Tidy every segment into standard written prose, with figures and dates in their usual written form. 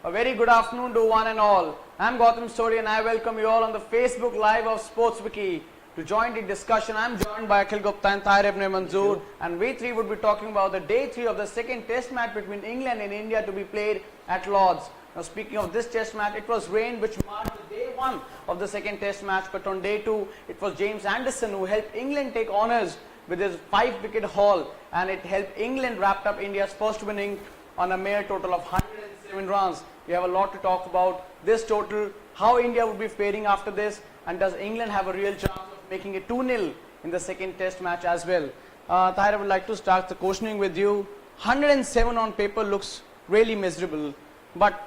A very good afternoon to one and all. I'm Gautam Story and I welcome you all on the Facebook Live of SportsWiki. To join the discussion, I'm joined by Akhil Gupta and Tahir Ibn Manzoor, and we three would be talking about the day 3 of the second test match between England and India to be played at Lord's. Now speaking of this test match, it was rain which marked the day 1 of the second test match, but on day 2 it was James Anderson who helped England take honours with his 5-wicket haul, and it helped England wrap up India's first winning on a mere total of 107 runs. We have a lot to talk about this total, how India would be faring after this, and does England have a real chance of making it 2-0 in the second test match as well. Tahir, I would like to start the questioning with you. 107 on paper looks really miserable, but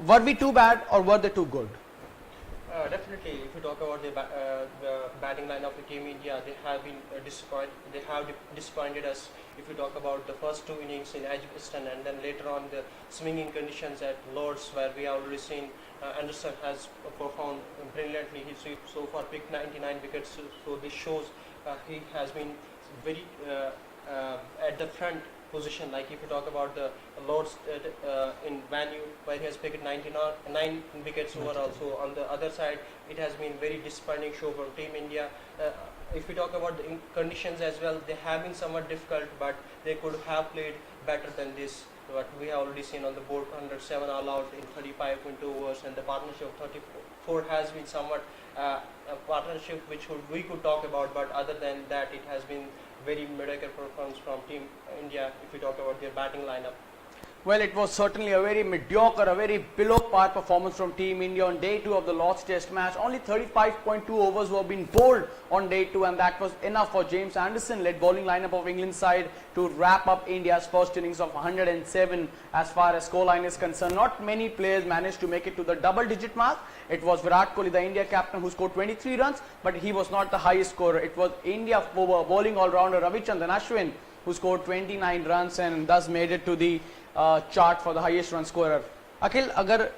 were we too bad or were they too good? Definitely, if you talk about the batting line of the Team India, they have been disappointed us. If you talk about the first 2 innings in Edgbaston and then later on the swinging conditions at Lord's, where we have already seen Anderson has performed brilliantly. He's so far picked 99 wickets, so this shows he has been very at the front position. Like if you talk about the Lord's in venue, where he has picked 99 wickets overall. So on the other side, it has been very disappointing show for Team India. If we talk about the conditions as well, they have been somewhat difficult, but they could have played better than this. What we have already seen on the board, 107 all out in 35.2 overs, and the partnership of 34 has been somewhat a partnership which we could talk about, but other than that, it has been very mediocre performance from Team India if we talk about their batting lineup. Well, it was certainly a very mediocre, a very below par performance from Team India on day 2 of the Lord's Test match. Only 35.2 overs were being bowled on day 2, and that was enough for James Anderson led bowling lineup of England's side to wrap up India's first innings of 107 as far as scoreline is concerned. Not many players managed to make it to the double-digit mark. It was Virat Kohli, the India captain, who scored 23 runs, but he was not the highest scorer. It was India bowling all-rounder Ravichandran Ashwin who scored 29 runs and thus made it to the chart for the highest run scorer. Akhil, अगर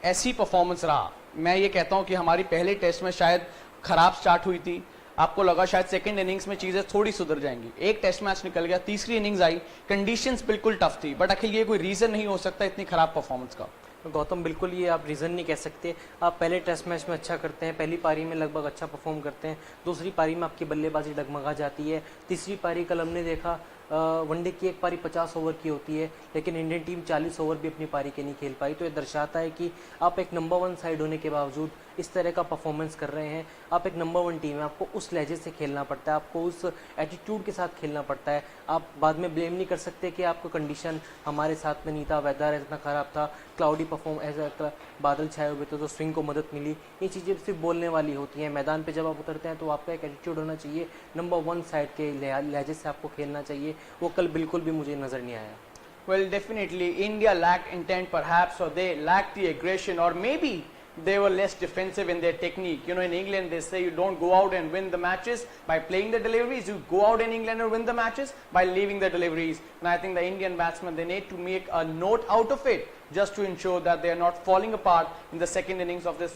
ऐसी performance रहा, मैं ये कहता हूं कि हमारी पहले टेस्ट में शायद खराब स्टार्ट हुई थी, आपको लगा शायद सेकंड इनिंग्स में चीजें थोड़ी सुधर जाएंगी, एक टेस्ट मैच निकल गया, तीसरी इनिंग्स आई, कंडीशंस बिल्कुल टफ थी, बट अखिल ये कोई रीजन नहीं हो सकता इतनी खराब परफॉर्मेंस का? गौतम, बिल्कुल ये आप रीज़न नहीं कह सकते. आप पहले टेस्ट मैच में अच्छा करते हैं, पहली पारी में लगभग अच्छा परफॉर्म करते हैं, दूसरी पारी में आपकी बल्लेबाजी डगमगा जाती है, तीसरी पारी कल हमने देखा वनडे की एक पारी 50 ओवर की होती है, लेकिन इंडियन टीम 40 ओवर भी अपनी पारी के नहीं खेल पाई. तो ये दर्शाता है कि आप एक नंबर 1 साइड होने के बावजूद इस तरह का परफॉर्मेंस कर रहे हैं. आप एक नंबर 1 टीम है, आपको उस लहजे से खेलना पड़ता है, आपको उस एटीट्यूड के साथ खेलना पड़ता है. आप बाद में ब्लेम नहीं कर सकते कि आपका कंडीशन हमारे साथ में नहीं था, वेदर इतना ख़राब था, क्लाउडी परफॉर्म ऐसा बादल छाए हुए थे तो स्विंग को मदद मिली. ये चीज़ें सिर्फ बोलने वाली होती हैं. मैदान पे जब आप उतरते हैं तो आपका एक एटीट्यूड होना चाहिए, नंबर 1 साइड के लहजे से आपको खेलना चाहिए. वो कल बिल्कुल भी मुझे नज़र नहीं आया. Well, definitely India lacked intent perhaps, or they lacked the aggression, or maybe they were less defensive in their technique. You know, in England they say you don't go out and win the matches by playing the deliveries, you go out in England and win the matches by leaving the deliveries. And I think the Indian batsmen, they need to make a note out of it just to ensure that they are not falling apart in the second innings of this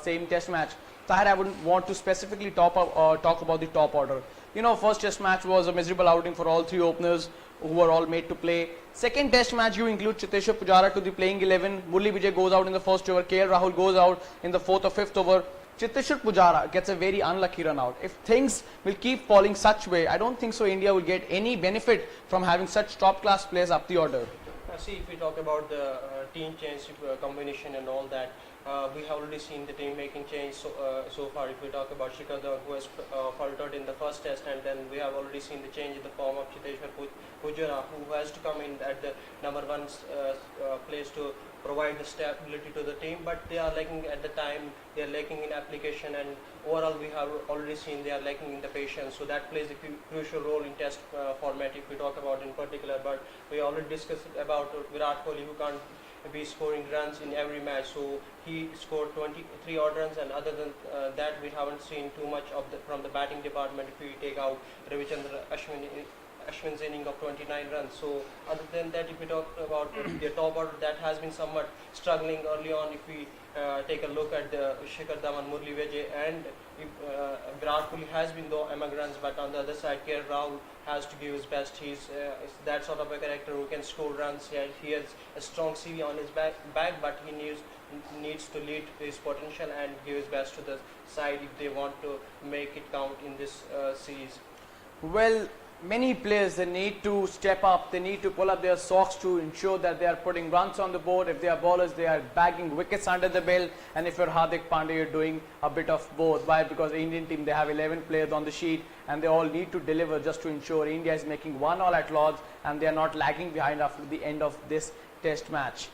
same test match. Tahir, I would want to specifically talk about the top order. You know, first test match was a miserable outing for all 3 openers who were all made to play. Second test match, you include Cheteshwar Pujara to the playing 11. Murli Vijay goes out in the first over. KL Rahul goes out in the 4th or 5th over. Cheteshwar Pujara gets a very unlucky run out. If things will keep falling such way, I don't think so India will get any benefit from having such top class players up the order. See, if we talk about the team change combination and all that, we have already seen the team making change so far. If we talk about Shikhar Dhawan, who has faltered in the first test, and then we have already seen the change in the form of Cheteshwar Pujara, who has to come in at the number 1 place to provide the stability to the team, but they are lacking at the time, they are lacking in application, and overall we have already seen they are lacking in the patience. So that plays a crucial role in test format if we talk about in particular. But we already discussed about Virat Kohli, who can't be scoring runs in every match. So he scored 23 odd runs, and other than that we haven't seen too much of from the batting department if we take out Ravichandran Ashwin Ashwin's inning of 29 runs. So other than that, if we talk about the top order, that has been somewhat struggling early on. If we take a look at the Shikhar Dhawan, Murli Vijay, and if, Virat Kohli has been though among runs, but on the other side, KL Rahul has to give his best. He's that sort of a character who can score runs. He has a strong CV on his back, but he needs to lead his potential and give his best to the side if they want to make it count in this series. Well, many players, they need to step up, they need to pull up their socks to ensure that they are putting runs on the board. If they are bowlers, they are bagging wickets under the belt, and if you're Hardik Pandya, you're doing a bit of both. Why? Because the Indian team, they have 11 players on the sheet, and they all need to deliver just to ensure India is making 1-all at Lords, and they are not lagging behind after the end of this test match.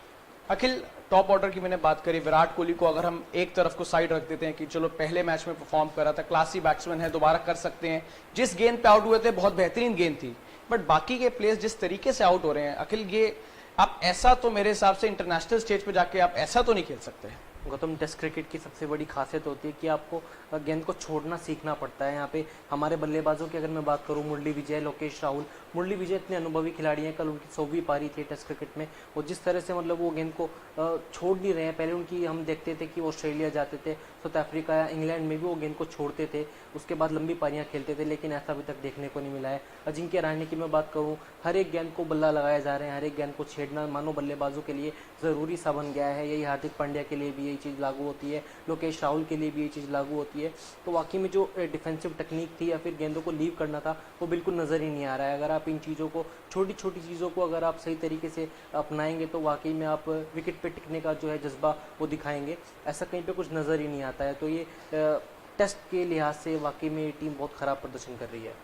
Akhil, top order की मैंने बात करी, विराट कोहली को अगर हम एक तरफ को साइड रख देते हैं कि चलो पहले मैच में परफॉर्म करा था, क्लासी बैट्समैन है, दोबारा कर सकते हैं, जिस गेंद पे आउट हुए थे बहुत बेहतरीन गेंद थी, बट बाकी के प्लेयर्स जिस तरीके से आउट हो रहे हैं, अखिल ये आप ऐसा तो मेरे हिसाब से इंटरनेशनल स्टेज पे जाके आप ऐसा तो नहीं खेल सकते। गौतम, टेस्ट क्रिकेट की सबसे बड़ी खासियत होती है कि आपको गेंद को छोड़ना सीखना पड़ता है। यहाँ पे हमारे बल्लेबाजों की अगर मैं बात करूँ, मुरली विजय, लोकेश राहुल, मुरली विजय इतने अनुभवी खिलाड़ी हैं, कल उनकी 100वीं पारी थी टेस्ट क्रिकेट में, और जिस तरह से मतलब वो गेंद को छोड़ नहीं रहे हैं। पहले उनकी हम देखते थे कि वो ऑस्ट्रेलिया जाते थे, साउथ अफ्रीका या इंग्लैंड में भी वो गेंद को छोड़ते थे, उसके बाद लंबी पारियाँ खेलते थे, लेकिन ऐसा अभी तक देखने को नहीं मिला है। अजिंक्य रहाणे की मैं बात करूँ, हर एक गेंद को बल्ला लगाया जा रहे हैं, हर एक गेंद को छेड़ना मानो बल्लेबाजों के लिए ज़रूरी सा बन गया है। यही हार्दिक पांड्या के लिए भी यही चीज़ लागू होती है, लोकेश राहुल के लिए भी यही चीज़ लागू होती है। तो वाकई में जो डिफेंसिव टेक्निक थी या फिर गेंदों को लीव करना था, वो बिल्कुल नज़र ही नहीं आ रहा है। अगर आप इन चीज़ों को, छोटी छोटी चीज़ों को अगर आप सही तरीके से अपनाएंगे तो वाकई में आप विकेट पे टिकने का जो है जज्बा वो दिखाएंगे। ऐसा कहीं पे कुछ नज़र ही नहीं आता है। तो ये टेस्ट के लिहाज से वाकई में ये टीम बहुत ख़राब प्रदर्शन कर रही है।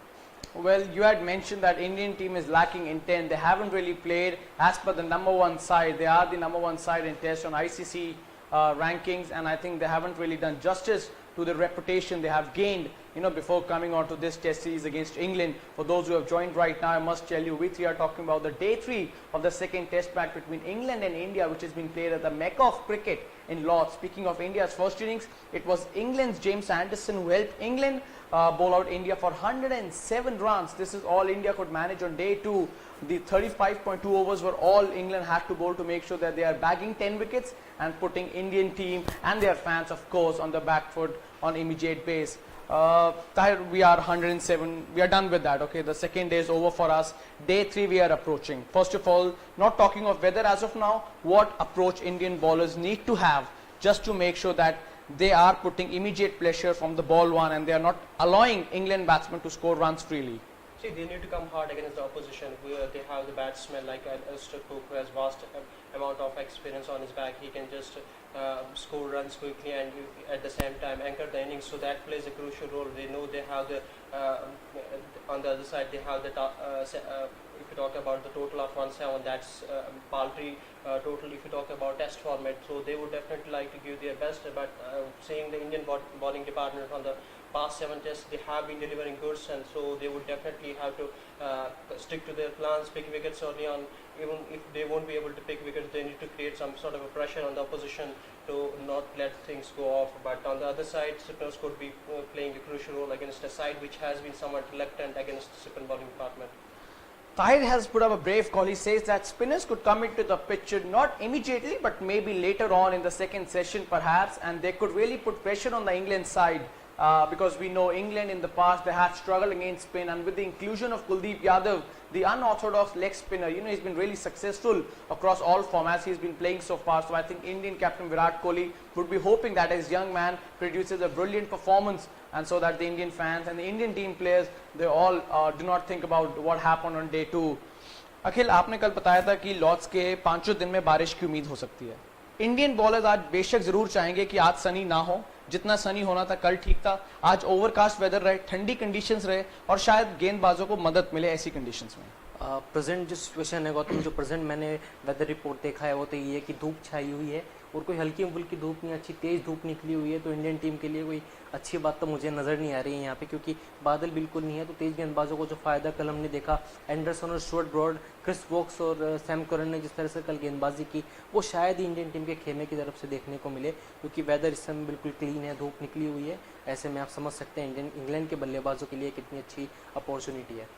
Well, you had mentioned that Indian team is lacking intent. They haven't really played as per the number one side. They are the number one side in Test on ICC rankings, and I think they haven't really done justice to the reputation they have gained, before coming on to this test series against England. For those who have joined right now, I must tell you, we three are talking about the day 3 of the second test match between England and India, which has been played at the Mecca of cricket in Lords. Speaking of India's first innings, it was England's James Anderson who helped England bowl out India for 107 runs. This is all India could manage on day 2. The 35.2 overs were all England had to bowl to make sure that they are bagging 10 wickets and putting Indian team and their fans, of course, on the back foot on immediate base. Tahir, we are 107. We are done with that. Okay, the second day is over for us. Day 3 we are approaching. First of all, not talking of weather as of now, what approach Indian bowlers need to have just to make sure that they are putting immediate pressure from the ball one and they are not allowing England batsmen to score runs freely. See, they need to come hard against the opposition. They have the batsmen like Alistair Cook, who has vast amount of experience on his back. He can just score runs quickly and at the same time anchor the innings. So that plays a crucial role. They know they have the on the other side they have the if you talk about the total of 107, that's paltry total if you talk about test format. So they would definitely like to give their best. But seeing the Indian bowling department on the past 7 tests, they have been delivering goods, and so they would definitely have to stick to their plans, pick wickets early on. Even if they won't be able to pick wickets, they need to create some sort of a pressure on the opposition to not let things go off. But on the other side, spinners could be playing a crucial role against a side which has been somewhat reluctant against the spin bowling department. Tahir has put up a brave call. He says that spinners could come into the picture not immediately but maybe later on in the second session perhaps, and they could really put pressure on the England side. Because we know England in the past, they had struggled against spin, and with the inclusion of Kuldeep Yadav, the unorthodox leg spinner, he's been really successful across all formats he's been playing so far. So I think Indian captain Virat Kohli would be hoping that his young man produces a brilliant performance, and so that the Indian fans and the Indian team players, they all do not think about what happened on day 2. अखिल, आपने कल बताया था कि Lord's के 5 दिन में बारिश की उम्मीद हो सकती है। इंडियन बॉलर्स आज बेशक जरूर चाहेंगे कि आज सनी ना हो, जितना सनी होना था कल ठीक था। आज ओवरकास्ट वेदर रहे, ठंडी कंडीशंस रहे, और शायद गेंदबाजों को मदद मिले ऐसी कंडीशंस में। प्रेजेंट जो सिचुएशन है गौतम, जो प्रेजेंट मैंने वेदर रिपोर्ट देखा है वो तो ये है कि धूप छाई हुई है और कोई हल्की फुल्की धूप नहीं, अच्छी तेज़ धूप निकली हुई है। तो इंडियन टीम के लिए कोई अच्छी बात तो मुझे नज़र नहीं आ रही है यहाँ पे, क्योंकि बादल बिल्कुल नहीं है। तो तेज़ गेंदबाजों को जो फ़ायदा कल हमने देखा, एंडरसन और स्टुअर्ट ब्रॉड, क्रिस वोक्स और सैम करन ने जिस तरह से कल गेंदबाजी की, वो शायद ही इंडियन टीम के खेमे की तरफ से देखने को मिले, क्योंकि वेदर इस समय बिल्कुल क्लीन है, धूप निकली हुई है। ऐसे में आप समझ सकते हैं इंग्लैंड के बल्लेबाजों के लिए कितनी अच्छी अपॉर्चुनिटी है।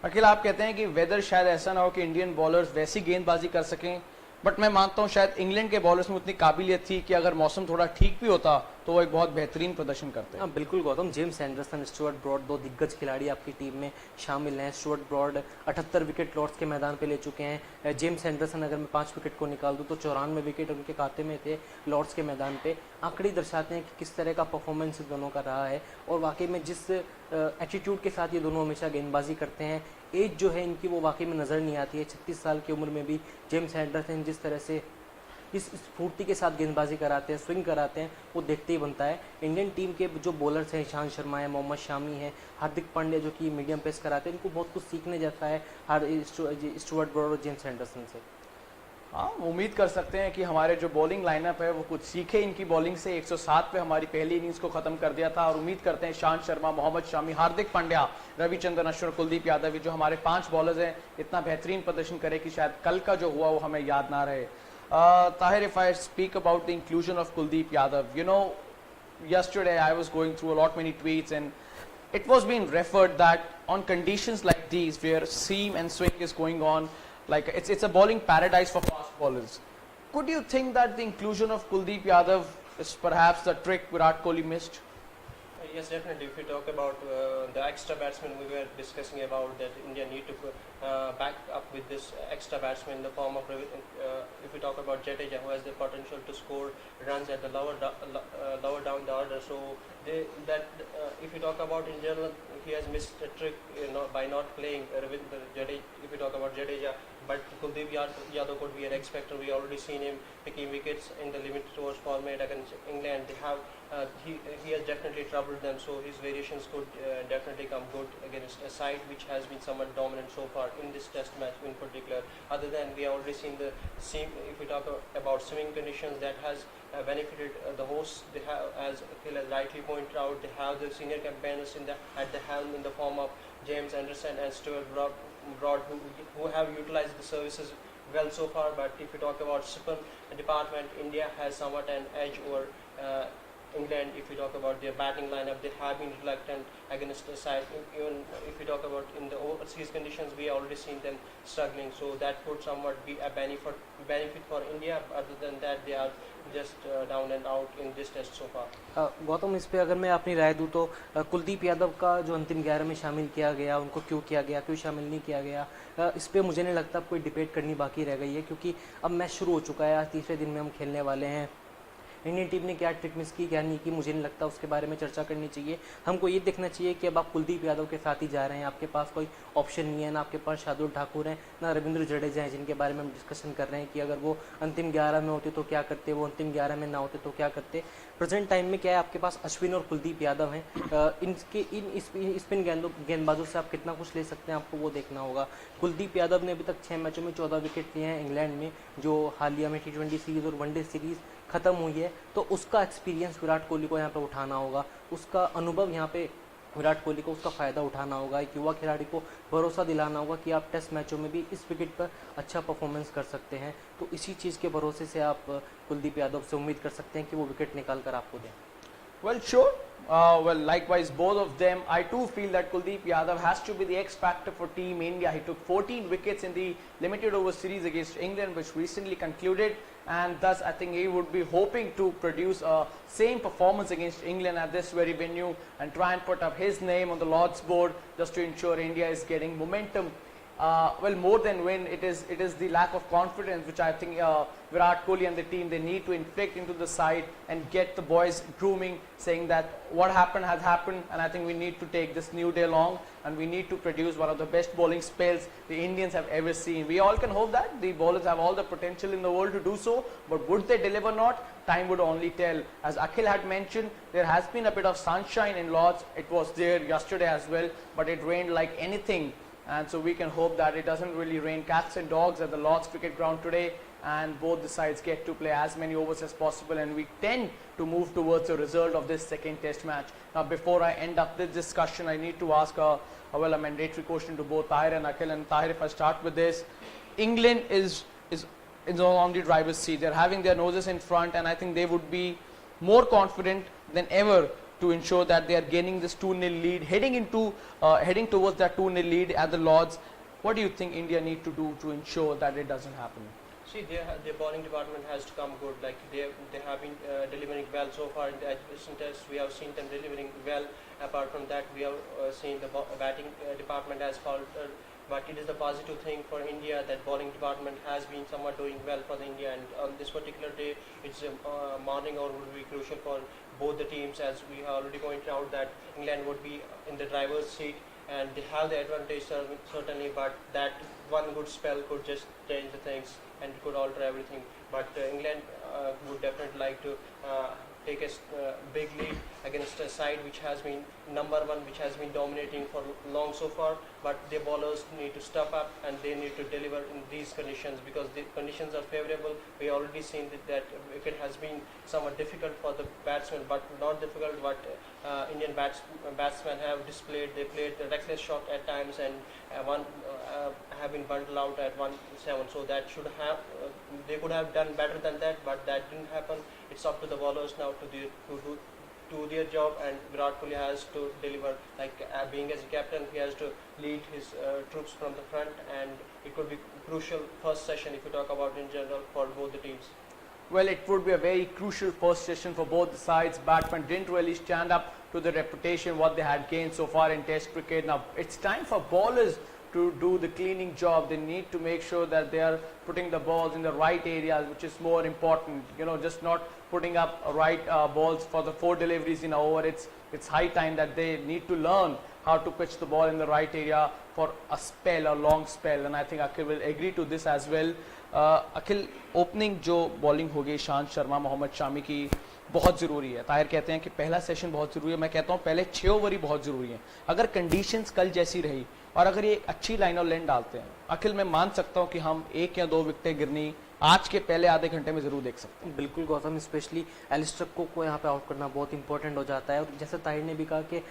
अखिल, आप कहते हैं कि वेदर शायद ऐसा ना हो कि इंडियन बॉलर्स वैसी गेंदबाजी कर सकें, बट मैं मानता हूं शायद इंग्लैंड के बॉलर्स में उतनी काबिलियत थी कि अगर मौसम थोड़ा ठीक भी होता तो वो एक बहुत बेहतरीन प्रदर्शन करते हैं। हाँ बिल्कुल Gautam, James Anderson, Stuart Broad, दो दिग्गज खिलाड़ी आपकी टीम में शामिल हैं। स्टुअर्ट ब्रॉड 78 विकेट लॉर्ड्स के मैदान पे ले चुके हैं। जेम्स एंडरसन अगर मैं 5 विकेट को निकाल दूं तो 94 विकेट उनके खाते में थे लॉर्ड्स के मैदान पे। आंकड़े दर्शाते हैं कि किस तरह का परफॉर्मेंस इन दोनों का रहा है और वाकई में जिस एटीट्यूड के साथ ये दोनों हमेशा गेंदबाजी करते हैं, एज जो है इनकी वो वाकई में नज़र नहीं आती है। 36 साल की उम्र में भी जेम्स एंडरसन जिस तरह से इस स्फूर्ति के साथ गेंदबाजी कराते हैं, स्विंग कराते हैं, वो देखते ही बनता है। इंडियन टीम के जो बॉलर्स हैं, ईशांत शर्मा है, मोहम्मद शामी है, हार्दिक पांड्या जो कि मीडियम पेस कराते हैं, इनको बहुत कुछ सीखने जैसा है स्टुअर्ट ब्रॉड और जेम्स एंडरसन से। हाँ, उम्मीद कर सकते हैं कि हमारे जो बॉलिंग लाइनअप है वो कुछ सीखे इनकी बॉलिंग से। 107 पे हमारी पहली इनिंग्स को खत्म कर दिया था और उम्मीद करते हैं ईशांत शर्मा, मोहम्मद शामी, हार्दिक पांड्या, रविचंद्रन अश्विन, कुलदीप यादव, ये जो हमारे 5 बॉलर्स हैं इतना बेहतरीन प्रदर्शन करे कि शायद कल का जो हुआ वो हमें याद ना रहे। Tahir, if I speak about the inclusion of Kuldeep Yadav, you know, yesterday I was going through a lot many tweets and it was being referred that on conditions like these where seam and swing is going on, like it's a bowling paradise for fast bowlers. Could you think that the inclusion of Kuldeep Yadav is perhaps the trick Virat Kohli missed? Yes, definitely. If we talk about the extra batsmen, we were discussing about that India need to back up with this extra batsman in the form of, if we talk about Jadeja, who has the potential to score runs at the lower down the order. So if we talk about in general, he has missed a trick by not playing Ravindra Jadeja. If we talk about Jadeja, but Kuldeep Yadav could be an X factor. We already seen him picking wickets in the limited overs format against England. They have he has definitely troubled them, so his variations could definitely come good against a side which has been somewhat dominant so far in this test match in particular. Other than we have already seen the seam, if we talk about swimming conditions, that has benefited the hosts. They have, as Akhil has rightly pointed out, they have the senior campaigners at the helm in the form of James Anderson and Stuart Broad, who have utilized the services well so far. But if we talk about spin department, India has somewhat an edge over England. If we talk about their batting lineup, they have been reluctant against the side. Even if we talk about in the overseas conditions, we already seen them struggling. So that could somewhat be a benefit for India. Other than that, they are just down and out in this test so far. Gautam, इस पे अगर मैं अपनी राय दूं तो कुलदीप यादव का जो अंतिम 11 में शामिल किया गया, उनको क्यों किया गया, क्यों शामिल नहीं किया गया, इस पे मुझे नहीं लगता कोई डिबेट करनी बाकी रह गई है, क्योंकि अब मैच शुरू हो चुका है। आज तीसरे दिन में हम खेलने वाले हैं। इंडियन टीम ने क्या ट्रिक मिस की, क्या नहीं की, मुझे नहीं लगता उसके बारे में चर्चा करनी चाहिए। हमको ये देखना चाहिए कि अब आप कुलदीप यादव के साथ ही जा रहे हैं, आपके पास कोई ऑप्शन नहीं है, ना आपके पास शार्दुल ठाकुर हैं, ना रविंद्र जडेजा हैं, जिनके बारे में हम डिस्कशन कर रहे हैं कि अगर वो अंतिम 11 में होते तो क्या करते, वो अंतिम 11 में ना होते तो क्या करते। प्रेजेंट टाइम में क्या है, आपके पास अश्विन और कुलदीप यादव हैं। इन स्पिन गेंदबाजों से आप कितना कुछ ले सकते हैं, आपको वो देखना होगा। कुलदीप यादव ने अभी तक 6 मैचों में 14 विकेट लिए हैं इंग्लैंड में, जो हालिया में T20 सीरीज़ और वनडे सीरीज़ खत्म हुई है। तो उसका एक्सपीरियंस विराट कोहली को यहाँ पे उठाना होगा, उसका अनुभव यहाँ पे विराट कोहली को उसका फ़ायदा उठाना होगा। एक युवा खिलाड़ी को भरोसा दिलाना होगा कि आप टेस्ट मैचों में भी इस विकेट पर अच्छा परफॉर्मेंस कर सकते हैं। तो इसी चीज़ के भरोसे से आप कुलदीप यादव से उम्मीद कर सकते हैं कि वो विकेट निकाल कर आपको दें। Well, sure. Well, likewise, both of them. I too feel that Kuldeep Yadav has to be the X factor for Team India. He took 14 wickets in the limited over series against England, which recently concluded, and thus I think he would be hoping to produce a same performance against England at this very venue and try and put up his name on the Lord's board just to ensure India is getting momentum. Well, more than win, it is the lack of confidence which I think Virat Kohli and the team, they need to inflict into the side and get the boys grooming, saying that what happened has happened, and I think we need to take this new day long and we need to produce one of the best bowling spells the Indians have ever seen. We all can hope that the bowlers have all the potential in the world to do so, but would they deliver or not? Time would only tell. As Akhil had mentioned, there has been a bit of sunshine in Lords. It was there yesterday as well, but it rained like anything. And so we can hope that it doesn't really rain cats and dogs at the Lord's cricket ground today, and both the sides get to play as many overs as possible, and we tend to move towards a result of this second test match. Now, before I end up this discussion, I need to ask a mandatory question to both Tahir and Akhil. And Tahir, if I start with this, England is on the driver's seat. They're having their noses in front, and I think they would be more confident than ever to ensure that they are gaining this 2-0 lead, heading towards that 2-0 lead at the Lords. What do you think India need to do to ensure that it doesn't happen? See, their bowling department has to come good. Like they have been delivering well so far in the Edgbaston Test. We have seen them delivering well. Apart from that, we have seen the batting department has faltered. But it is a positive thing for India that bowling department has been somewhat doing well for the India. And on this particular day, it's a morning hour would be crucial for both the teams, as we have already pointed out that England would be in the driver's seat and they have the advantage certainly, but that one good spell could just change the things and could alter everything. But England would definitely like to take a big lead against a side which has been number one, which has been dominating for long so far. But their bowlers need to step up and they need to deliver in these conditions, because the conditions are favorable. We already seen that wicket has been somewhat difficult for the batsmen, but not difficult what Indian batsmen have displayed. They played the reckless shot at times and have been bundled out at 1-7. So that should have they could have done better than that, but that didn't happen. It's up to the bowlers now to do their job, and Virat Kohli has to deliver. Like being as a captain, he has to lead his troops from the front, and it could be crucial first session if you talk about in general for both the teams. Well, it would be a very crucial first session for both the sides. Batsmen didn't really stand up to the reputation what they had gained so far in Test cricket. Now it's time for bowlers to do the cleaning job. They need to make sure that they are putting the balls in the right areas, which is more important. You know, just not putting up right balls for the 4 deliveries in an over. It's high time that they need to learn how to pitch the ball in the right area for a spell, a long spell. And I think Akhil will agree to this as well. Akhil opening जो bowling होगी ईशांत शर्मा मोहम्मद शामी की बहुत ज़रूरी है. ताहिर कहते हैं कि पहला सेशन बहुत ज़रूरी है. मैं कहता हूँ पहले 6 ओवर ही बहुत ज़रूरी है. अगर कंडीशंस कल जैसी रही और अगर ये अच्छी लाइन और लेन डालते हैं, अखिल मैं मान सकता हूँ कि हम 1 या 2 विकेटें गिरनी आज के पहले आधे घंटे में ज़रूर देख सकते हैं. बिल्कुल गौतम, स्पेशली एलिस्टर कुक को यहाँ पे आउट करना बहुत इंपॉर्टेंट हो जाता है. और जैसे ताहिर ने भी कहा कि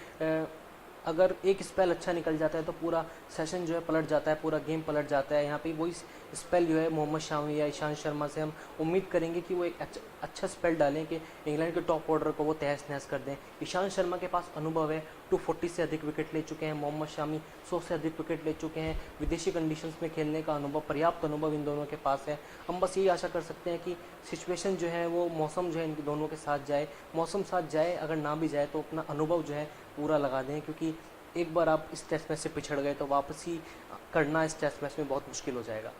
अगर एक स्पेल अच्छा निकल जाता है तो पूरा सेशन जो है पलट जाता है, पूरा गेम पलट जाता है. यहाँ पे वही स्पेल जो है मोहम्मद शामी या ईशांत शर्मा से हम उम्मीद करेंगे कि वो एक अच्छा स्पेल डालें कि इंग्लैंड के टॉप ऑर्डर को वो तहस नहस कर दें. ईशांत शर्मा के पास अनुभव है, 240 से अधिक विकेट ले चुके हैं. मोहम्मद शामी 100 से अधिक विकेट ले चुके हैं. विदेशी कंडीशंस में खेलने का अनुभव, पर्याप्त अनुभव इन दोनों के पास है. हम बस यही आशा कर सकते हैं कि सिचुएशन जो है वो मौसम जो है इन दोनों के साथ जाए. मौसम साथ जाए, अगर ना भी जाए तो अपना अनुभव जो है पूरा लगा दें, क्योंकि एक बार आप इस टेस्ट मैच से पिछड़ गए तो वापसी करना इस टेस्ट मैच में बहुत मुश्किल हो जाएगा.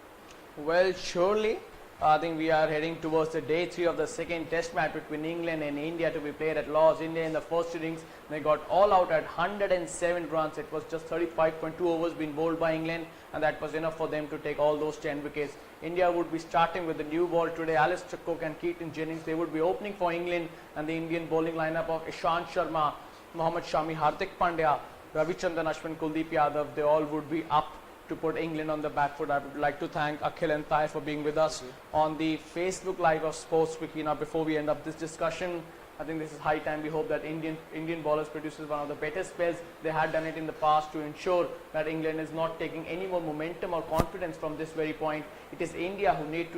Well, surely, I think we are heading towards the day 3 of the second test match between England and India to be played at Lords. India in the first innings, they got all out at 107 runs. It was just 35.2 overs being bowled by England, and that was enough for them to take all those 10 wickets. India would be starting with the new ball today. Alistair Cook and Keaton Jennings, they would be opening for England, and the Indian bowling lineup of Ishant Sharma, Mohammad Shami, Hardik Pandya, Ravichandran Ashwin, Kuldeep Yadav, they all would be up to put England on the back foot. I would like to thank Akhil and Tahir for being with us on the Facebook Live of Sports Wiki. Now, before we end up this discussion, I think this is high time. We hope that Indian bowlers produces one of the better spells. They had done it in the past to ensure that England is not taking any more momentum or confidence from this very point. It is India who need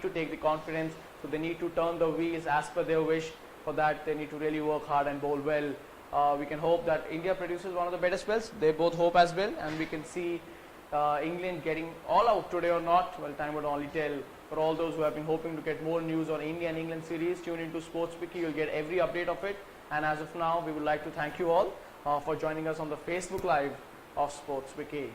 to take the confidence. So they need to turn the wheels as per their wish. For that, they need to really work hard and bowl well. We can hope that India produces one of the better spells. They both hope as well, and we can see England getting all out today or not. Well, time would only tell. For all those who have been hoping to get more news on India and England series, tune into Sports Wiki. You'll get every update of it. And as of now, we would like to thank you all for joining us on the Facebook Live of Sports Wiki.